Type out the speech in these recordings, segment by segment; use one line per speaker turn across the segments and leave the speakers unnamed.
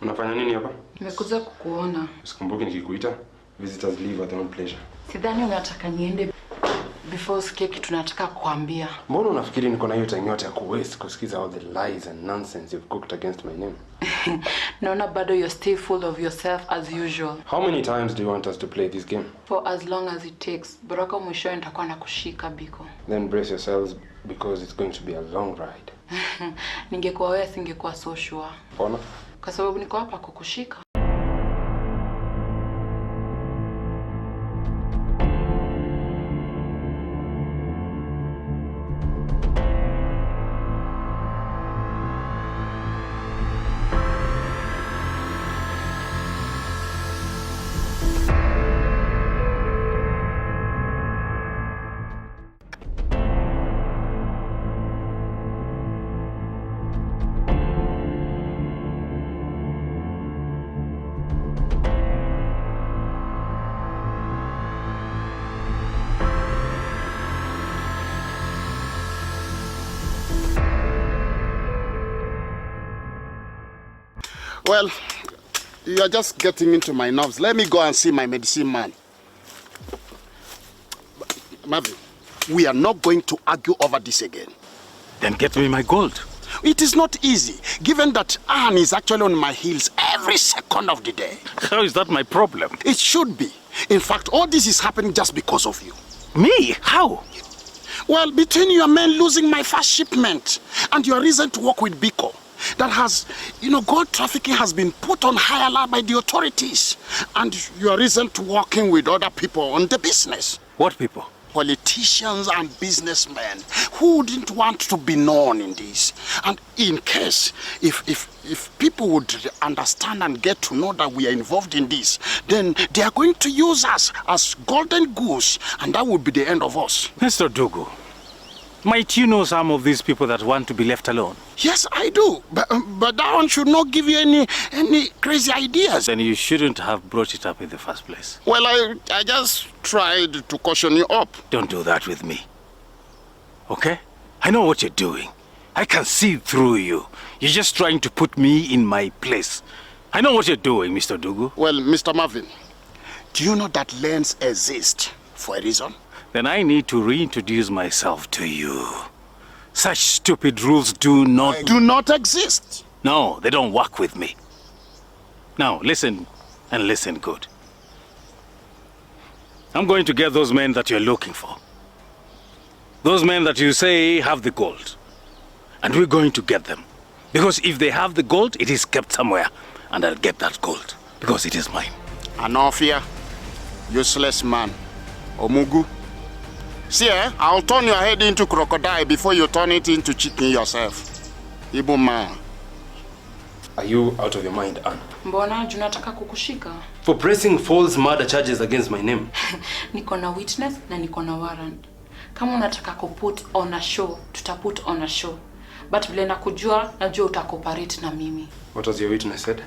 Unafanya nini hapa?
Nimekuja kukuona.
Usikumbuke nikikuita. Visitors leave at their own pleasure.
Sidhani unataka niende before usikie kitu tunataka kuambia.
Mbona unafikiri niko na hiyo time yote ya kuwaste kusikiza all the lies and nonsense you've cooked against my name?
Naona bado you're still full of yourself as usual.
How many times do you want us to play this game?
For as long as it takes. Baraka mwisho nitakuwa nakushika Biko.
Then brace yourselves because it's going to be a long ride.
Ningekuwa wewe singekuwa so sure.
Mbona?
Kwa sababu niko hapa kukushika.
Well, you're just getting into my nerves. Let me go and see my medicine man. Marvin, we are not going to argue over this again.
Then get me my gold.
It is not easy, given that Anne is actually on my heels every second of the day.
How is that my problem?
It should be. In fact, all this is happening just because of you.
Me? How?
Well, between your men losing my first shipment and your reason to work with Biko, that has, gold trafficking has been put on high alert by the authorities. And your reason to working with other people on the business.
What people?
Politicians and businessmen who wouldn't want to be known in this. And in case, if people would understand and get to know that we are involved in this, then they are going to use us as golden goose, and that would be the end of us.
Mr. Dugu, might you know some of these people that want to be left alone?
Yes, I do. But that one should not give you any crazy ideas.
Then you shouldn't have brought it up in the first place.
Well, I just tried to caution you up.
Don't do that with me. Okay? I know what you're doing. I can see through you. You're just trying to put me in my place. I know what you're doing, Mr. Dugu.
Well, Mr. Marvin, do you know that lanes exist for a reason?
Then I need to reintroduce myself to you. Such stupid rules do not exist. No, they don't work with me. Now, listen, and listen good. I'm going to get those men that you're looking for. Those men that you say have the gold. And we're going to get them. Because if they have the gold, it is kept somewhere. And I'll get that gold, because it is mine.
Anofia, useless man. Omugu. See, I'll turn your head into crocodile before you turn it into chicken yourself. Ibu man.
Are you out of your mind, Anne?
Mbona junataka kukushika?
For pressing false murder charges against my name.
Niko na witness na niko na warrant. Kama unataka kuput on a show, tutaput on a show. But vile nakujua, najua utakoperate na mimi.
What has your witness said?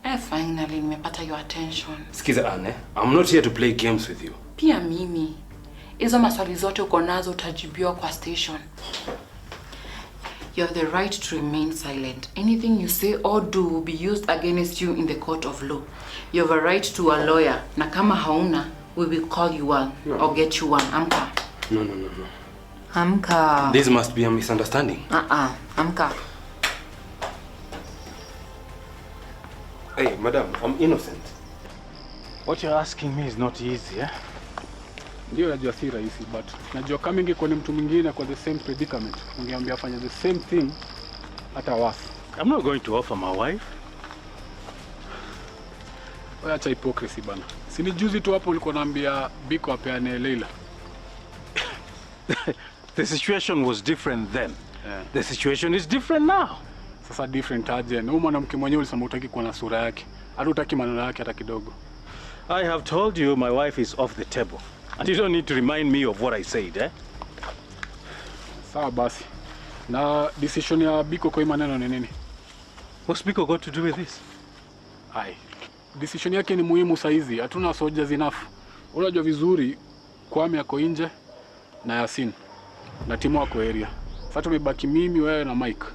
Finally, nimepata your attention.
Sikiza Anne, I'm not here to play games with you.
Pia mimi. Hizo maswali zote uko nazo utajibiwa kwa station. You have the right to remain silent. Anything you say or do will be used against you in the court of law. You have a right to a lawyer. Na kama hauna, we will call you one or get you one. Amka.
No.
Amka.
This must be a misunderstanding.
Amka.
Hey, madam, I'm innocent.
What you're asking me is not easy, eh?
Ndio najua si rahisi, but najua kama ingekuwa ni mtu mwingine kwa the same predicament, ungeambia afanye the same thing hata worse.
I'm not going to offer my wife.
Wewe acha hypocrisy bana. Si ni juzi tu hapo ulikuwa naambia Biko apeane Leila.
The situation was different then. Yeah. The situation is different now.
Sasa different aje? Na mwanamke mwenyewe ulisema utaki kuwa na sura yake. Hata utaki maneno yake hata kidogo.
I have told you my wife is off the table. And you don't need to remind me of what I said, eh?
Sawa basi. Na decision ya Biko kwa maneno ni nini?
What's Biko got to do with this?
Decision yake ni muhimu saizi. Hatuna soldiers enough. Unajua vizuri Kwame yako nje na Yasin na timu wako area. Sasa tumebaki mimi, wewe na Mike.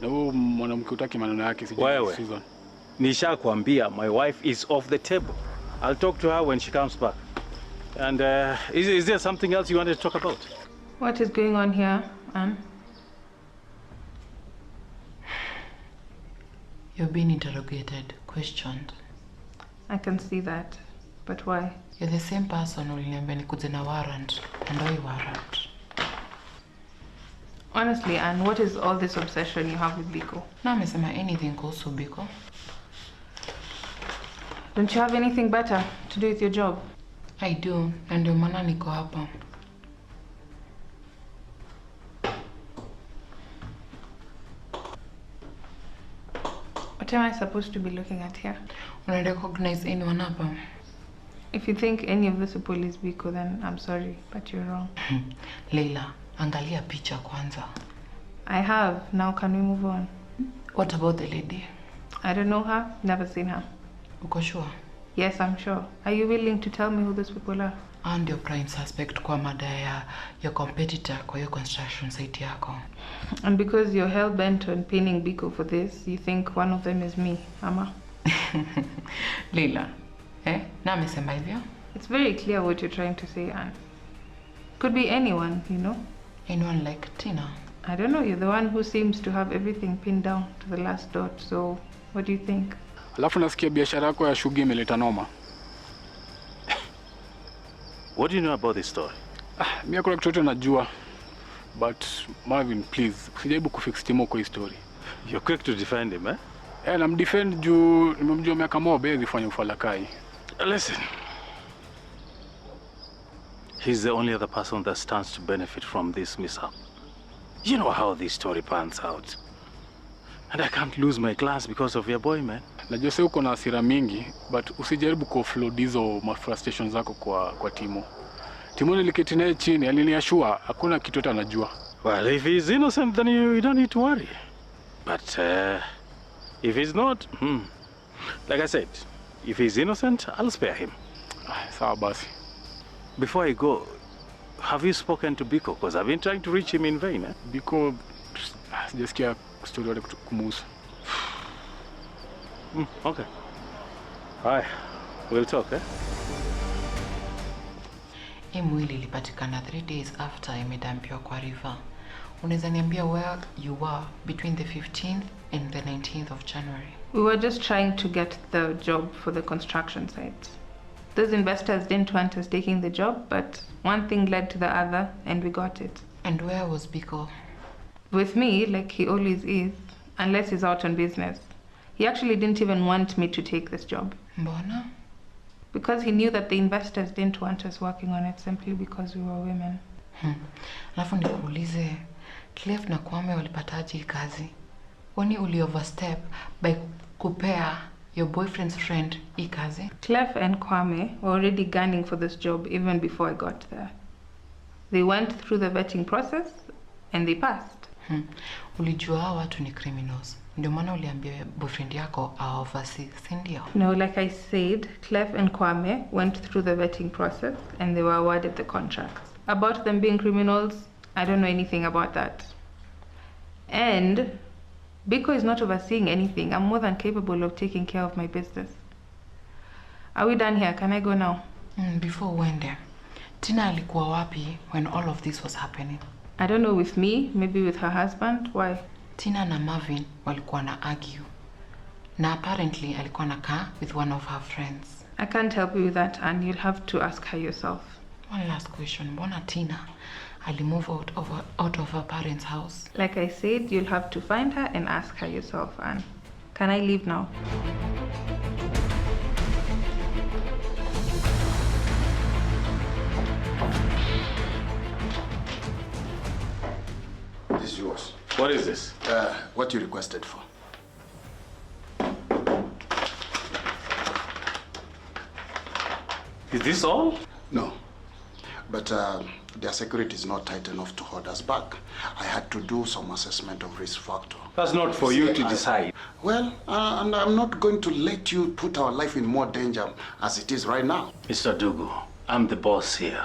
Na huyo mwanamke utaki maneno yake sijui Susan.
Nisha kuambia, my wife is off the table. I'll talk to her when she comes back. And is there something else you wanted to talk about?
What is going on here, Anne?
You're being interrogated, questioned.
I can see that. But why?
You're the same person uliniambia nikuje na warrant. And I warrant.
Honestly, Anne, what is all this obsession you have with Biko?
Na amesema anything kuhusu Biko.
Don't you have anything better to do with your job?
I do, na ndio maana niko hapa.
What am I supposed to be looking at here?
Una recognize anyone hapa?
If you think any of this people is Biko, then I'm sorry, but you're wrong.
Leila, angalia picha kwanza.
I have. Now can we move on?
What about the lady?
I don't know her. Never seen her.
Uko sure?
Yes, I'm sure. Are you willing to tell me who those people are?
And your prime suspect kwa mada ya your competitor kwa your construction site yako.
And because you're hell-bent on pinning Biko for this, you think one of them is me, Ama?
Leila, na amesema hivyo?
It's very clear what you're trying to say, Anne. Could be anyone, you know?
Anyone like Tina?
I don't know, you're the one who seems to have everything pinned down to the last dot, so what do you think?
Alafu nasikia biashara yako ya shughuli imeleta noma.
What do you know about this story?
Mimi kuna kitu najua. But Marvin, please, usijaribu kufix Timo kwa hii story.
You're quick to defend him, eh?
Namdefend juu nimemjua miaka moja alifanya ufalakai.
Listen. He's the only other person that stands to benefit from this mishap. You know how this story pans out. And I can't lose my class because of your boy, man.
Najua sasa uko na hasira mingi, but usijaribu kuoffload hizo frustrations zako kwa Timo. Timo niliketi naye chini, aliniashua hakuna kitu hata anajua.
Well, if he's innocent, then you don't need to worry. But if he's not, like I said, if he's innocent, I'll spare him.
Sawa basi.
Before I go, have you spoken to Biko? Because I've been trying to reach him in vain.
Biko, sijasikia story yote kumuhusu.
Okay. All right. We'll talk, eh?
Hii mwili ilipatikana 3 days after imedampiwa kwa river. Unaweza niambia where you were between the 15th and the 19th of January?
We were just trying to get the job for the construction site. Those investors didn't want us taking the job, but one thing led to the other and we got it.
And where was Biko?
With me, like he always is, unless he's out on business. He actually didn't even want me to take this job.
Mbona?
Because he knew that the investors didn't want us working on it simply because we were women.
Alafu nikuulize, Clef na Kwame walipataje kazi? Wani uli overstep by kupea your boyfriend's friend hii kazi?
Clef and Kwame were already gunning for this job even before I got there. They went through the vetting process and they passed.
Ulijua hawa watu ni criminals. Ndio maana uliambia boyfriend yako oversee, si ndio?
No, like I said, Clef and Kwame went through the vetting process and they were awarded the contracts. About them being criminals, I don't know anything about that. And Biko is not overseeing anything. I'm more than capable of taking care of my business. Are we done here? Can I go now?
Before uende, Tina alikuwa wapi when all of this was happening?
I don't know, with me, maybe with her husband. Why?
Tina na Marvin walikuwa na argue. Na apparently alikuwa nakaa with one of her friends.
I can't help you with that, and you'll have to ask her yourself.
One last question. Mbona Tina alimove out of her parents' house?
Like I said, you'll have to find her and ask her yourself, Anne. Can I leave now?
This is yours.
What is this?
What you requested for.
Is this all?
No. But their security is not tight enough to hold us back. I had to do some assessment of risk factor.
That's not for you to decide.
Well, and I'm not going to let you put our life in more danger as it is right now.
Mr. Dugu, I'm the boss here.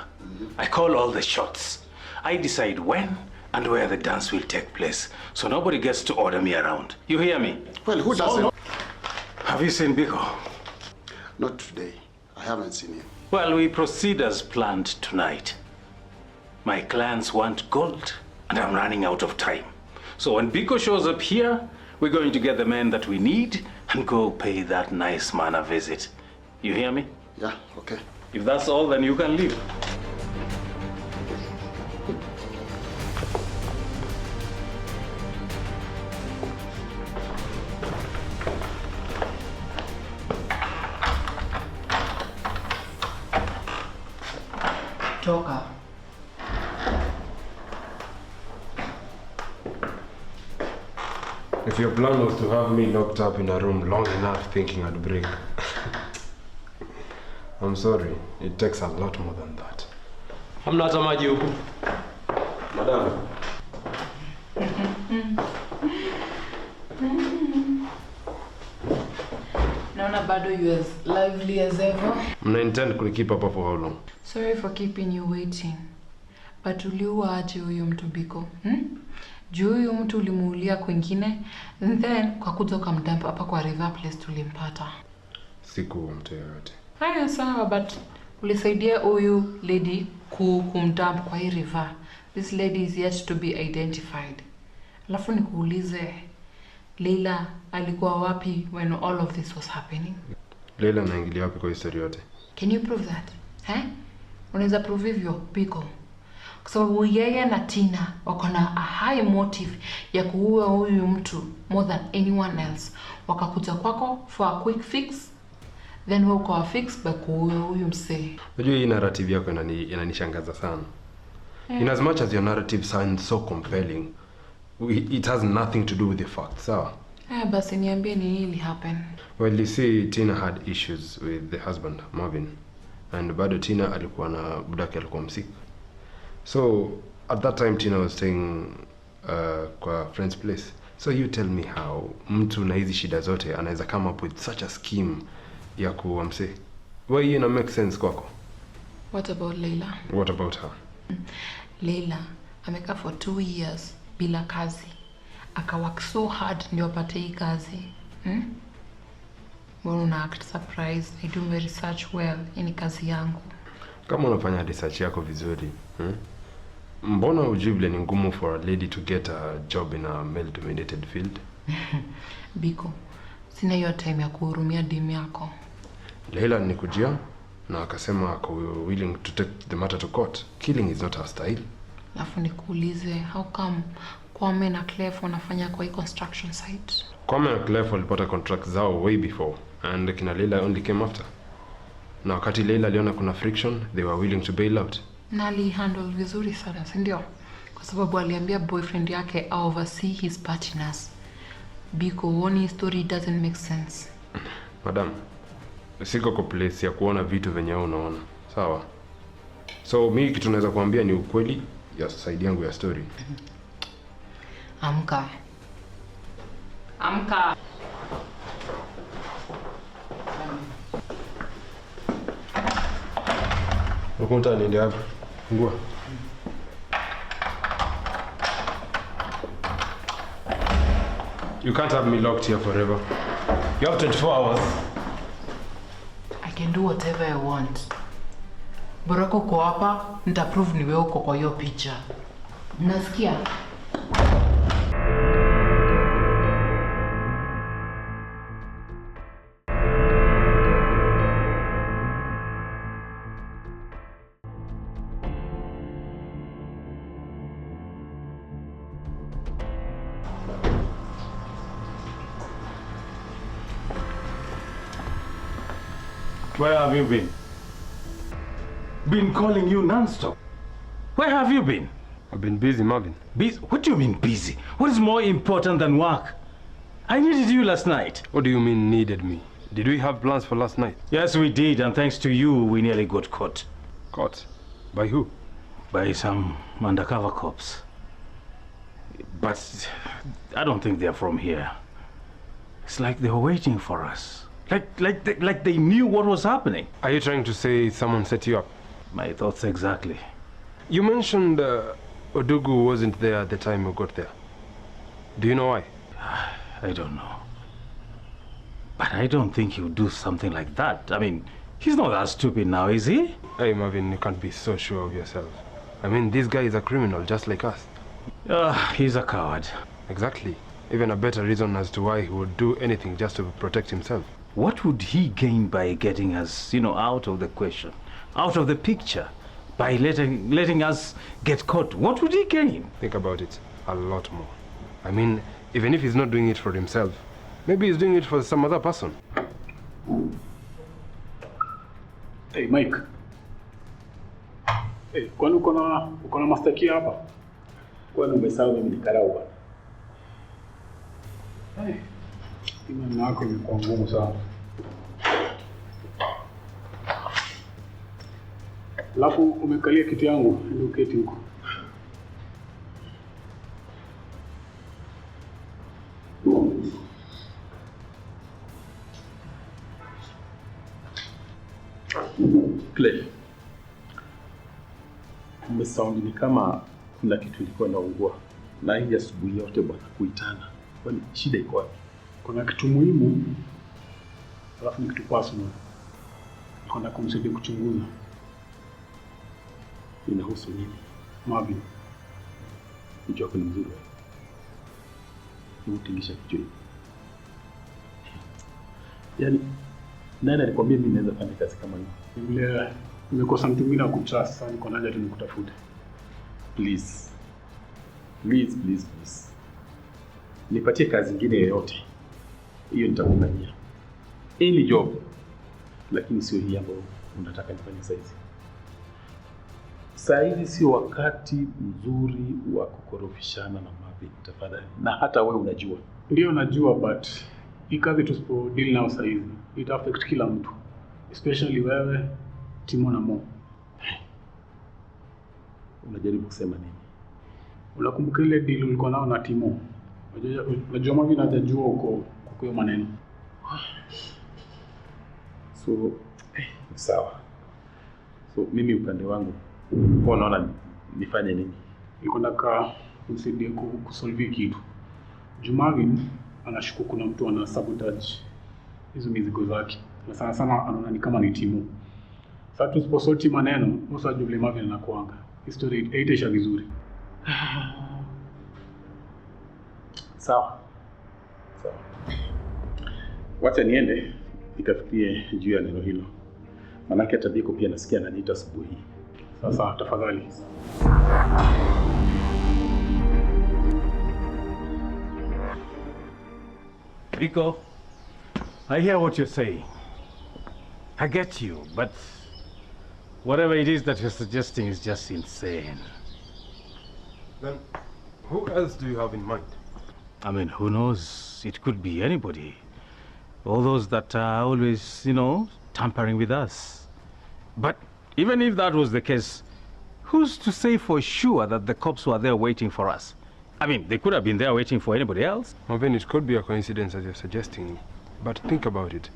I call all the shots. I decide when and where the dance will take place. So nobody gets to order me around. You hear me?
Well, who doesn't?
Have you seen Biko?
Not today. I haven't seen him.
Well, we proceed as planned tonight. My clients want gold, and I'm running out of time. So when Biko shows up here, we're going to get the man that we need and go pay that nice man a visit. You hear me?
Yeah, okay.
If that's all, then you can leave.
Toka.
If your plan was to have me locked up in a room long enough thinking I'd break, I'm sorry, it takes a lot more than that. I'm not a maji. Madam.
Naona bado you as lively as ever.
Mna intend keep up for how long?
Sorry for keeping you waiting. But uliua aje huyu mtu Biko? Juu huyu mtu ulimuulia kwingine, and then kwa kuja ukamdump hapa kwa river place tulimpata.
Sikuwa mtu yoyote.
Haya sawa, but ulisaidia huyu lady kumdump kwa hii river. This lady is yet to be identified. Alafu nikuulize, Leila alikuwa wapi when all of this was happening?
Leila anaingilia wapi kwa historia yote?
Can you prove that? Unaweza prove hivyo Biko? Kwa sababu yeye na Tina wako na a high motive ya kuua huyu mtu more than anyone else. Wakakuja kwako for a quick fix, then wewe ukawa fix by kuua huyu msee.
Unajua hii narrative yako inanishangaza sana. In as much as your narrative sounds so compelling, it has nothing to do with the facts, sawa?
Basi niambie ni nini happen?
Well, you see, Tina had issues with the husband, Marvin. And bado Tina alikuwa na budake alikuwa msick. So, at that time Tina was staying kwa friend's place. So you tell me how mtu na hizi shida zote anaweza come up with such a scheme ya kuwa msee. Why ina make sense kwako?
What about Leila?
What about her?
Leila amekaa for 2 years bila kazi. Akawork so hard ndio apate hii kazi. Mbona una act surprised? I do my research well in kazi yangu.
Kama unafanya research yako vizuri, mbona ujibile ni ngumu for a lady to get a job in a male dominated field?
Biko, sina hiyo time ya kuhurumia demu yako.
Leila nikujia na akasema ako willing to take the matter to court. Killing is not her style.
Alafu nikuulize, how come Kwame na Clef wanafanya kwa hii construction site?
Kwame na Clef walipata contract zao way before, and kina Leila only came after. Na wakati Leila aliona kuna friction, they were willing to bail out.
Na alihandle vizuri sana, si ndio? Kwa sababu aliambia boyfriend yake oversee his partners. Biko, one story doesn't make sense.
Madam, siko kwa place ya kuona vitu venye unaona. Sawa? So mimi kitu naweza kuambia ni ukweli ya side yangu ya story.
Amka. Amka.
Ukunta nende hapo. Fungua. You can't have me locked here forever. You have 24 hours.
I can do whatever I want. Borako uko hapa, nitaprove ni wewe uko kwa hiyo picha. Unasikia?
Where have you been? Been calling you non-stop. Where have you been?
I've been busy, Marvin.
Busy? What do you mean busy? What is more important than work? I needed you last night.
What do you mean needed me? Did we have plans for last night?
Yes, we did, and thanks to you, we nearly got caught.
Caught? By who?
By some undercover cops. But I don't think they're from here. It's like they were waiting for us. Like they knew what was happening.
Are you trying to say someone set you up?
My thoughts exactly.
You mentioned Odugu wasn't there at the time we got there. Do you know why?
I don't know. But I don't think he would do something like that. I mean, he's not that stupid now, is he?
Hey, Marvin, you can't be so sure of yourself. I mean, this guy is a criminal just like us.
He's a coward.
Exactly. Even a better reason as to why he would do anything just to protect himself.
What would he gain by getting us, out of the question, out of the picture, by letting us get caught? What would he gain?
Think about it. A lot more. I mean, even if he's not doing it for himself, maybe he's doing it for some other person.
Hey, Mike. Hey, kwani uko na mastaki hapa? Kwani umesahau mimi ni karau bwana? Hey, imani yako imekuwa ngumu sana. Alafu umekalia kiti yangu, ndio kiti huko.
Clay, umesound ni kama kuna kitu ilikuwa inaungua na hii asubuhi yote bwana kuitana. Kwani shida iko wapi?
Kuna kitu muhimu, alafu ni kitu personal. Kuna kumsaidia kuchunguza.
Inahusu nini?
Marvin.
Kichwa chako ni mzuri. Utingisha kichwa. Yaani nani alikwambia mimi naweza fanya kazi kama hiyo?
Vile nimekosa mtu mwingine wa kutrust, sasa niko naja tu nikutafute.
Please. Nipatie kazi nyingine yoyote. Hiyo nitakufanyia. Any job. Lakini sio hii ambayo unataka nifanye sasa hivi. Sasa hivi sio wakati mzuri wa kukorofishana na Marvin, tafadhali. Na hata wewe unajua.
Ndio najua, but hii kazi tusipo deal nao sasa hivi ita affect kila mtu, especially wewe, Timo na Mo.
Unajaribu kusema nini?
Unakumbuka ile deal ulikuwa nao na Timo? Unajua Marvin hajajua uko kwa maneno.
So sawa. So mimi upande wangu kwa naona nifanye nini?
Niko nataka usaidie kusolve kitu. Marvin anashuku kuna mtu ana sabotage hizo mizigo zake. Na sana sana anaona ni kama ni Timo. Sasa tusiposoti maneno, usajue vile Marvin anakuanga. History haitaisha vizuri.
Sawa. Wacha niende nikafikirie juu ya neno hilo. Manake hata Biko pia nasikia ananiita asubuhi.
Sasa tafadhali.
Biko, I hear what you're saying. I get you, but whatever it is that you're suggesting is just insane.
Then, who else do you have in mind?
I mean, who knows? It could be anybody. All those that are always, tampering with us. But even if that was the case, who's to say for sure that the cops were there waiting for us? I mean, they could have been there waiting for anybody else.
Marvin, it could be a coincidence as you're suggesting. But think about it.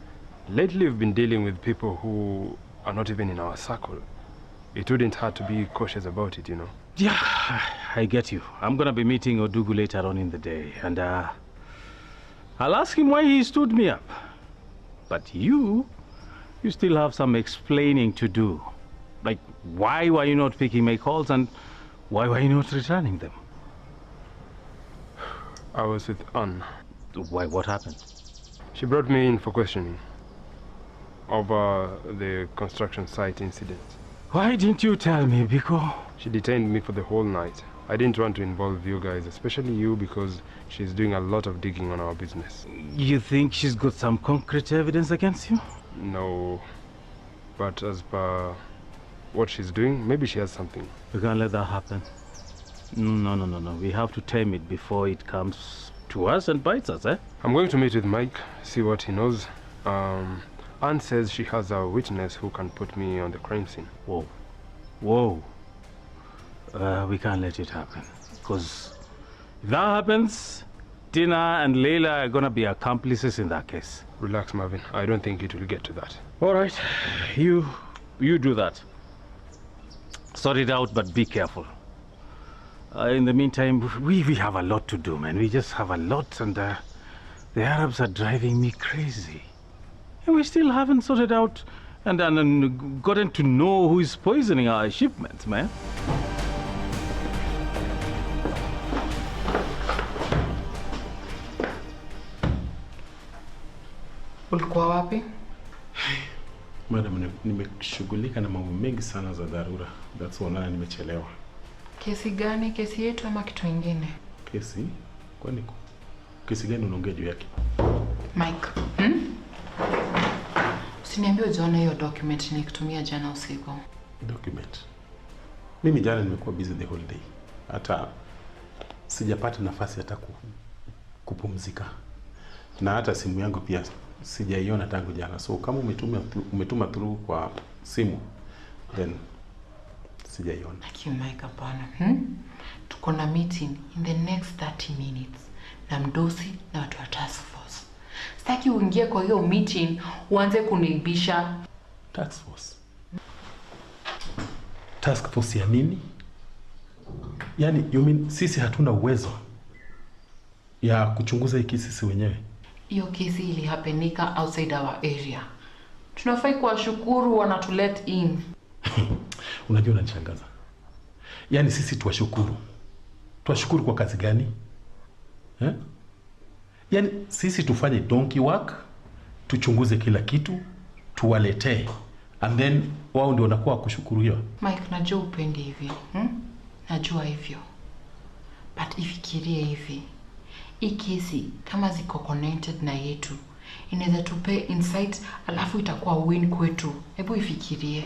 Lately, we've been dealing with people who are not even in our circle. It wouldn't hurt to be cautious about it,
Yeah, I get you. I'm gonna be meeting Odugu later on in the day, and I'll ask him why he stood me up. But you still have some explaining to do. Like, why were you not picking my calls, and why were you not returning them?
I was with Anne.
Why, what happened?
She brought me in for questioning over the construction site incident.
Why didn't you tell me, Biko?
She detained me for the whole night. I didn't want to involve you guys, especially you, because she's doing a lot of digging on our business.
You think she's got some concrete evidence against you?
No. But as per what she's doing, maybe she has something.
We can't let that happen. No. We have to tame it before it comes to us and bites us, eh?
I'm going to meet with Mike, see what he knows. Anne says she has a witness who can put me on the crime scene.
Whoa. We can't let it happen. Because if that happens, Tina and Leila are gonna be accomplices in that case.
Relax, Marvin. I don't think it will get to that.
All right. You do that. Sort it out, but be careful. In the meantime, we have a lot to do, man. We just have a lot, and the Arabs are driving me crazy. And we still haven't sorted out and gotten to know who is poisoning our shipments, man.
Ulikuwa wapi?
Madam, nimeshughulika na mambo mengi sana za dharura. That's why nana nimechelewa.
Kesi gani? Kesi yetu ama kitu kingine?
Kesi? Kwani kesi gani unaongea juu yake?
Mike, usiniambie ujaona hiyo document nilikutumia jana usiku.
Document? Mimi jana nimekuwa busy the whole day. Hata sijapata nafasi hata kupumzika. Na hata simu yangu pia sijaiona tangu jana. So kama umetuma through kwa simu, then sijaiona.
Mike, hapana. Tuko na meeting in the next 30 minutes na mdosi na watu wa task force. Sitaki uingie kwa hiyo meeting uanze kuniibisha.
Task force? Task force ya nini? Yani, you mean sisi hatuna uwezo ya kuchunguza hii kesi sisi wenyewe?
Hiyo kesi ilihapenika outside our area. Tunafai kuwashukuru wanatulet in.
Unajua unanishangaza. Yani sisi tuwashukuru. Tuwashukuru kwa kazi gani? Yani sisi tufanye donkey work, tuchunguze kila kitu, tuwaletee, and then wao ndio wanakuwa kushukuru hiyo.
Mike, najua upendi hivi. Najua hivyo. But ifikirie hivi. Hii kesi kama ziko connected na yetu, inaweza tupe insight alafu itakuwa win kwetu. Hebu ifikirie.